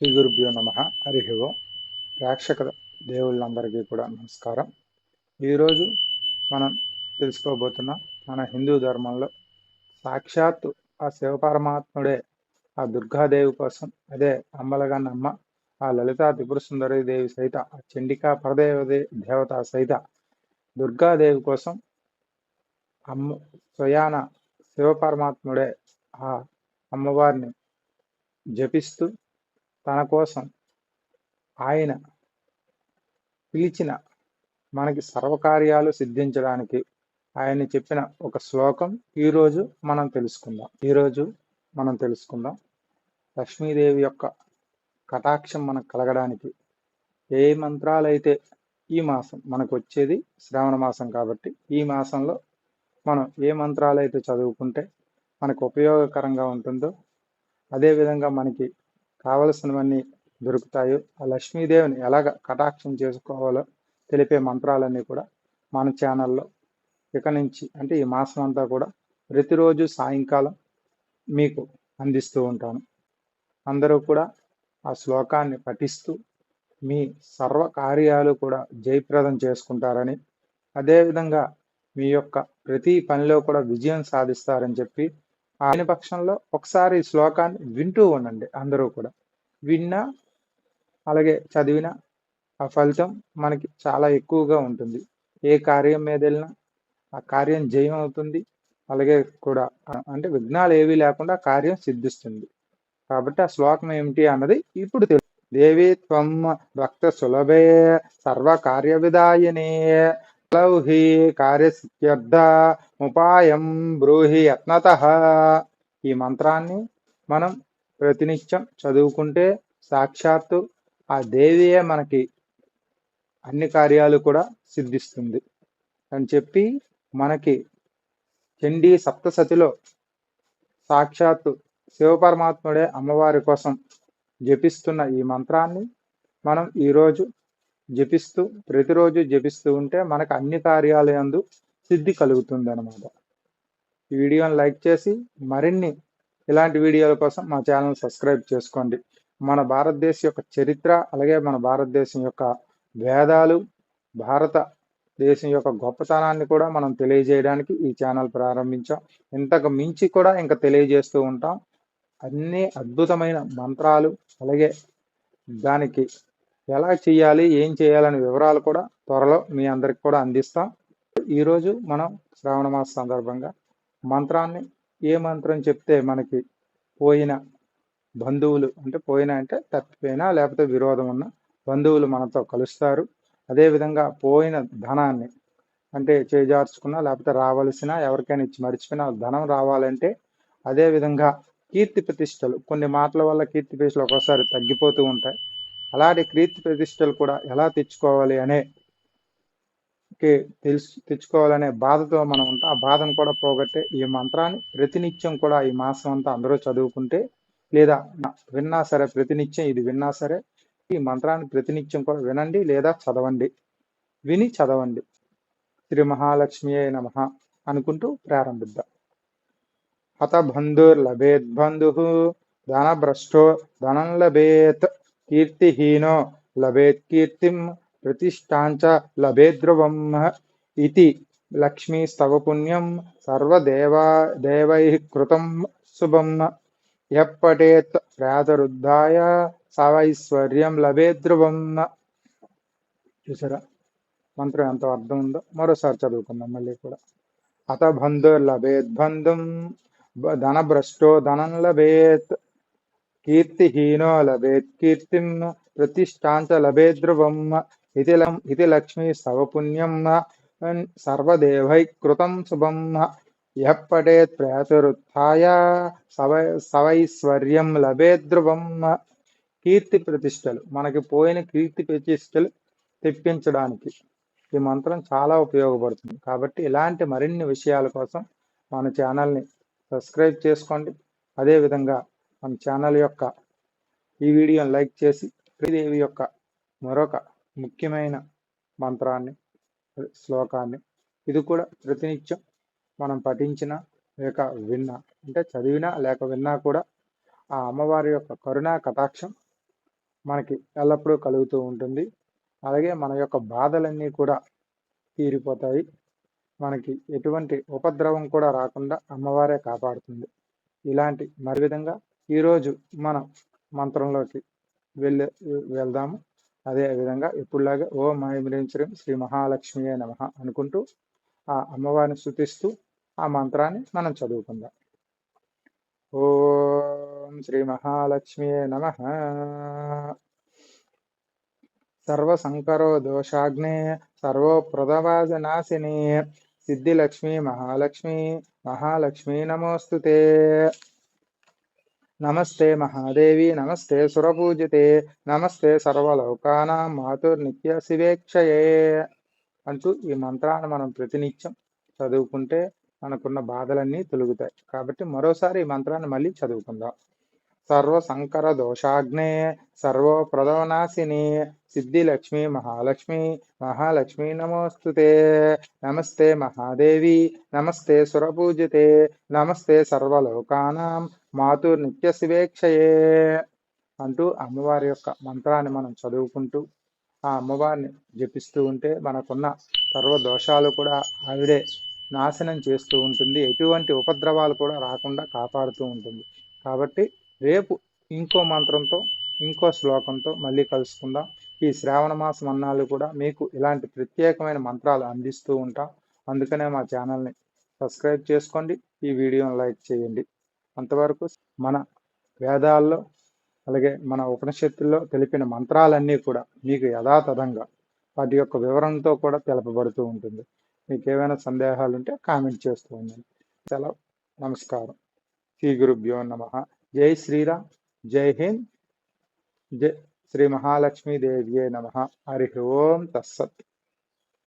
శ్రీ గురుభ్యో నమ. హరి ఓం. ప్రేక్షక దేవుళ్ళందరికీ కూడా నమస్కారం. ఈరోజు మనం తెలుసుకోబోతున్న మన హిందూ ధర్మంలో సాక్షాత్తు ఆ శివపరమాత్ముడే ఆ దుర్గాదేవి కోసం, అదే అమ్మలగన్నమ్మ, ఆ లలితా త్రిపుర సుందరి దేవి సహిత, ఆ చండికా పరదేవదే దేవత సహిత దుర్గాదేవి కోసం స్వయాన శివపరమాత్ముడే ఆ అమ్మవారిని జపిస్తూ తన కోసం ఆయన పిలిచిన మనకి సర్వకార్యాలు సిద్ధించడానికి ఆయన చెప్పిన ఒక శ్లోకం ఈరోజు మనం తెలుసుకుందాం. లక్ష్మీదేవి యొక్క కటాక్షం మనకు కలగడానికి ఏ మంత్రాలైతే ఈ మాసం మనకు వచ్చేది శ్రావణ మాసం కాబట్టి ఈ మాసంలో మనం ఏ మంత్రాలైతే చదువుకుంటే మనకు ఉపయోగకరంగా ఉంటుందో, అదేవిధంగా మనకి కావలసినవన్నీ దొరుకుతాయో, ఆ లక్ష్మీదేవిని ఎలాగ కటాక్షం చేసుకోవాలో తెలిపే మంత్రాలన్నీ కూడా మన ఛానల్లో ఇక నుంచి అంటే ఈ మాసం అంతా కూడా ప్రతిరోజు సాయంకాలం మీకు అందిస్తూ ఉంటాను. అందరూ కూడా ఆ శ్లోకాన్ని పఠిస్తూ మీ సర్వ కార్యాలు కూడా జయప్రదం చేసుకుంటారని, అదేవిధంగా మీ యొక్క ప్రతి పనిలో కూడా విజయం సాధిస్తారని చెప్పి, ఆయన పక్షంలో ఒకసారి ఈ శ్లోకాన్ని వింటూ ఉండండి. అందరూ కూడా విన్నా అలాగే చదివినా ఆ ఫలితం మనకి చాలా ఎక్కువగా ఉంటుంది. ఏ కార్యం మీద వెళ్ళినా ఆ కార్యం జయం అవుతుంది. అలాగే కూడా అంటే విఘ్నాలు ఏవి లేకుండా కార్యం సిద్ధిస్తుంది. కాబట్టి ఆ శ్లోకం ఏమిటి అన్నది ఇప్పుడు తెలుసు. దేవి త్వం భక్త సులభే సర్వ కార్య విదాయనే లౌహి కార్యసిద్ధ్యర్థ ఉపాయం బ్రూహి యత్నతః. ఈ మంత్రాన్ని మనం ప్రతినిత్యం చదువుకుంటే సాక్షాత్తు ఆ దేవియే మనకి అన్ని కార్యాలు కూడా సిద్ధిస్తుంది అని చెప్పి, మనకి చండీ సప్తసతిలో సాక్షాత్తు శివపరమాత్ముడే అమ్మవారి కోసం జపిస్తున్న ఈ మంత్రాన్ని మనం ఈరోజు ప్రతిరోజు జపిస్తూ ఉంటే మనకు అన్ని కార్యాల యందు సిద్ధి కలుగుతుంది అన్నమాట. ఈ వీడియోని లైక్ చేసి మరిన్ని ఇలాంటి వీడియోల కోసం మా ఛానల్ సబ్స్క్రైబ్ చేసుకోండి. మన భారతదేశం యొక్క చరిత్ర, అలాగే మన భారతదేశం యొక్క వేదాలు, భారతదేశం యొక్క గొప్పతనాన్ని కూడా మనం తెలియజేయడానికి ఈ ఛానల్ ప్రారంభించాం. ఇంతకు మించి కూడా ఇంకా తెలియజేస్తూ ఉంటాం. అన్ని అద్భుతమైన మంత్రాలు, అలాగే దానికి ఎలా చేయాలి, ఏం చేయాలనే వివరాలు కూడా త్వరలో మీ అందరికి కూడా అందిస్తాం. ఈరోజు మనం శ్రావణ మాస సందర్భంగా మంత్రాన్ని ఏ మంత్రం చెప్తే మనకి పోయిన బంధువులు అంటే తప్పిపోయినా లేకపోతే విరోధం ఉన్న బంధువులు మనతో కలుస్తారు. అదేవిధంగా పోయిన ధనాన్ని అంటే చేజార్చుకున్నా లేకపోతే రావాల్సిన ఎవరికైనా ఇచ్చి మర్చిపోయినా ధనం రావాలంటే, అదేవిధంగా కీర్తి ప్రతిష్టలు, కొన్ని మాటల వల్ల కీర్తి ప్రతిష్టలు ఒక్కోసారి తగ్గిపోతూ ఉంటాయి. అలాంటి కీర్తి ప్రతిష్టలు కూడా ఎలా తెచ్చుకోవాలి తెచ్చుకోవాలనే బాధతో మనం ఉంటాం. ఆ బాధను కూడా పోగొట్టే ఈ మంత్రాన్ని ప్రతినిత్యం కూడా ఈ మాసం అంతా అందరూ చదువుకుంటే, లేదా విన్నా సరే, ప్రతినిత్యం ఇది విన్నా సరే, ఈ మంత్రాన్ని ప్రతినిత్యం కూడా వినండి లేదా చదవండి. శ్రీ మహాలక్ష్మియే నమః అనుకుంటూ ప్రారంభిద్దాం. హత బంధుర్లభేద్బంధు ధనభ్రష్టో ధనం లభేత్ కీర్తిహీనో లభేత్ కీర్తిం ప్రతిష్టాంచ లభేద్ధ్రువం ఇతి లక్ష్మీ స్తవ పుణ్యం సర్వదేవైః కృతం శుభం యః పఠేత్ ప్రాతరుద్ధాయ సవైశ్వర్యం లభేద్ధ్రువం. చూసారా మంత్రం ఎంత అర్థం ఉందో? మరోసారి చదువుకుందాం మళ్ళీ కూడా. అత బంధుర్లభేద్బంధుం ధనభ్రష్టో ధనం లభేత్ కీర్తిహీనో లభేత్ కీర్తిం ప్రతిష్టాంచ లభేద్ధ్రువం ఇది లక్ష్మీ స్తవ పుణ్యం సర్వదేవైః కృతం శుభం యః పఠేత్ ప్రాతరుత్థాయ సవైశ్వర్యం లభేద్ధ్రువం. కీర్తి ప్రతిష్టలు, మనకి పోయిన కీర్తి ప్రతిష్టలు తెప్పించడానికి ఈ మంత్రం చాలా ఉపయోగపడుతుంది. కాబట్టి ఇలాంటి మరిన్ని విషయాల కోసం మన ఛానల్ని సబ్స్క్రైబ్ చేసుకోండి. అదేవిధంగా మన ఛానల్ యొక్క ఈ వీడియోని లైక్ చేసి శ్రీదేవి యొక్క మరొక ముఖ్యమైన మంత్రాన్ని, శ్లోకాన్ని, ఇది కూడా ప్రతినిత్యం మనం పఠించిన లేక విన్నా, అంటే చదివినా లేక విన్నా కూడా ఆ అమ్మవారి యొక్క కరుణా కటాక్షం మనకి ఎల్లప్పుడూ కలుగుతూ ఉంటుంది. అలాగే మన యొక్క బాధలన్నీ కూడా తీరిపోతాయి. మనకి ఎటువంటి ఉపద్రవం కూడా రాకుండా అమ్మవారే కాపాడుతుంది. ఇలాంటి మరి విధంగా ఈరోజు మనం మంత్రంలోకి వెళ్దాము. అదే విధంగా ఎప్పుడులాగా ఓం ఐం హ్రీం శ్రీం శ్రీ మహాలక్ష్మియే నమః అనుకుంటూ ఆ అమ్మవారిని స్తుతిస్తూ ఆ మంత్రాన్ని మనం చదువుకుందాం. ఓం శ్రీ మహాలక్ష్మియే నమః. సర్వసంకరో దోషాగ్నే సర్వప్రదవాజనాశిని సిద్ధిలక్ష్మి మహాలక్ష్మి మహాలక్ష్మి నమోస్తుతే. నమస్తే మహాదేవి నమస్తే సురపూజితే నమస్తే సర్వలోకానాం మాతుర్నిత్య శివేక్షయే అంటూ ఈ మంత్రాన్ని మనం ప్రతినిత్యం చదువుకుంటే మనకున్న బాధలన్నీ తొలుగుతాయి. కాబట్టి మరోసారి ఈ మంత్రాన్ని మళ్ళీ చదువుకుందాం. సర్వసంకర దోషాగ్నే సర్వప్రదవనాశిని సిద్ధిలక్ష్మి మహాలక్ష్మి మహాలక్ష్మి నమోస్తుతే. నమస్తే మహాదేవి నమస్తే సురపూజితే నమస్తే సర్వలోకానాం మాతుర్నిత్య శివేక్షయే అంటూ అమ్మవారి యొక్క మంత్రాన్ని మనం చదువుకుంటూ ఆ అమ్మవారిని జపిస్తూ ఉంటే మనకున్న సర్వ దోషాలు కూడా ఆవిడే నాశనం చేస్తూ ఉంటుంది. ఎటువంటి ఉపద్రవాలు కూడా రాకుండా కాపాడుతూ ఉంటుంది. కాబట్టి రేపు ఇంకో మంత్రంతో ఇంకో శ్లోకంతో మళ్ళీ కలుసుకుందాం. ఈ శ్రావణ మాసం అన్నాళ్ళు కూడా మీకు ఇలాంటి ప్రత్యేకమైన మంత్రాలు అందిస్తూ ఉంటాం. అందుకనే మా ఛానల్ని సబ్స్క్రైబ్ చేసుకోండి, ఈ వీడియోని లైక్ చేయండి. అంతవరకు మన వేదాల్లో అలాగే మన ఉపనిషత్తుల్లో తెలిపిన మంత్రాలన్నీ కూడా మీకు యథాతథంగా వాటి యొక్క వివరణతో కూడా తెలపబడుతూ ఉంటుంది. మీకు ఏమైనా సందేహాలు ఉంటే కామెంట్ చేస్తూ ఉండండి. సెలవు, నమస్కారం. శ్రీ గురుభ్యో నమః. జై శ్రీరామ్, జై హింద్, జై శ్రీ మహాలక్ష్మీ దేవ్యే నమః. హరి ఓం తత్సత్.